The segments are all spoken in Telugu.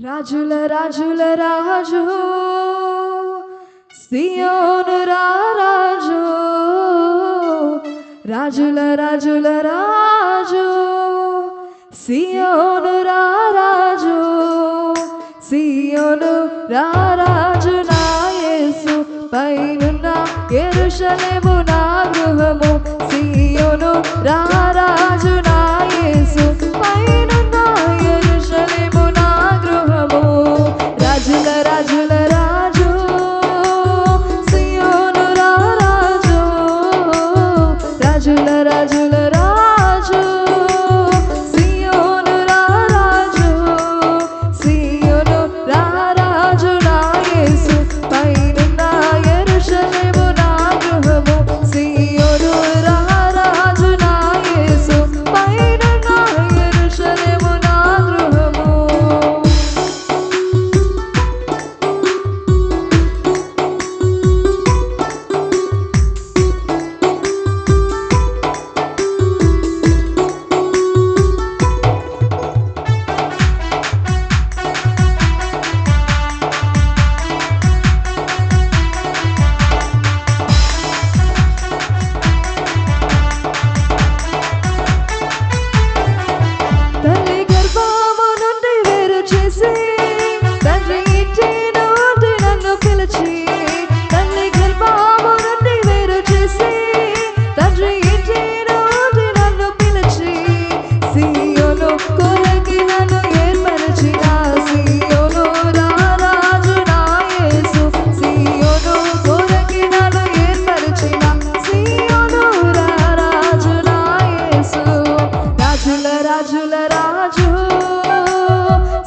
రాజుల రాజుల రాజు సియోను రాజు, రాజుల రాజుల రాజు సియోను రాజు, సియోను రాజు నా యేసు పైనున్న యెరూషలేము నా గృహము, సియోను రాజు నా యేసు పైనున్న యెరూషలేము నా గృహము. రాజుల రాజుల రాజు సియోను రాజు, రాజుల రాజుల రాజు సియోను రాజు, సియోను రాజు నా యేసు పైనున్న యెరూషలేము నా గృహము, సియోను రాజు నా యేసు పైనున్న యెరూషలేము నా గృహము. తల్లి గర్భము నుండి వేరు చేసి తండ్రి ఇంటి నుండి నన్ను పిలిచి, తల్లి గర్భము నుండి వేరు చేసి తండ్రి ఇంటి నుండి నన్ను పిలిచి, సియోను కొరకి నన్ను ఏర్పరచిన సియోను రాజు నా యేసు, సియోను కొరకి నన్ను ఏర్పరచిన సియోను రాజు నా యేసు. రాజుల రాజుల రాజు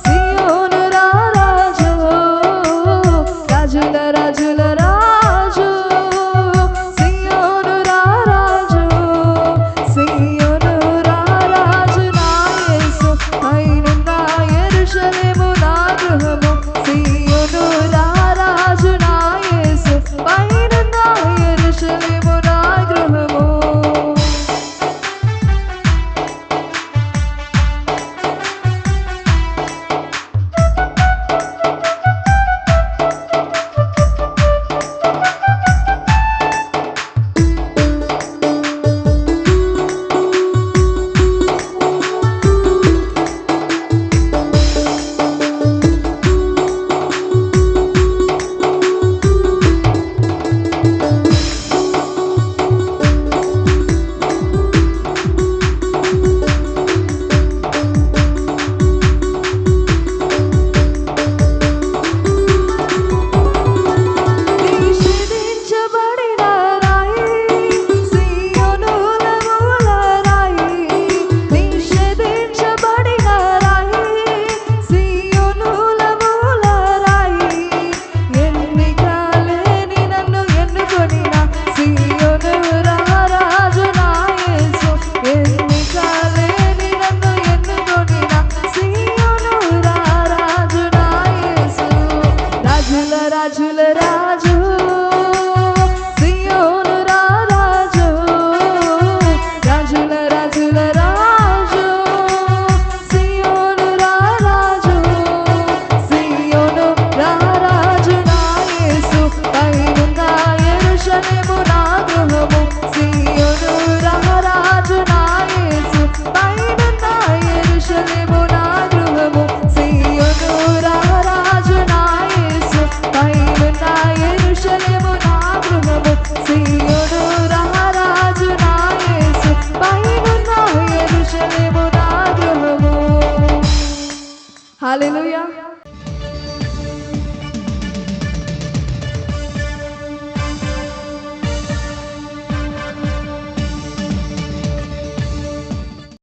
సియోను రాజు, రాజుల రాజుల రాజు సియోను రాజు, సియోను రాజు నా యేసు పైనున్న యెరూషలేము నా గృహము, సియోను రాజు నా యేసు పైనున్న యెరూషలేము నా గృహము. నిషేధించబడిన రాయి సియోనుల మూల రాయి, నిషేధించబడిన రాయి సియోనుల మూల రాయి, ఎన్నిక లేని నన్ను ఎన్నుకొనిన సియోను రాజు నా యేసు, ఎన్నిక లేని నన్ను ఎన్నుకొనిన సియోను రాజు నా యేసు. రాజుల రాజుల రాజు సియోను రాజు, రాజుల రాజుల రాజు సియోను రాజు, సియోను రాజు నా యేసు పైనున్న యెరూషలేము నా గృహము, సియోను రాజు నా యేసు పైనున్న యెరూషలేము నా గృహము, సియోను రాజు నా యేసు పైనున్న యెరూషలేము నా గృహము, సియోను రాజు నా యేసు పైనున్న యెరూషలేము నా గృహము. హల్లెలూయా.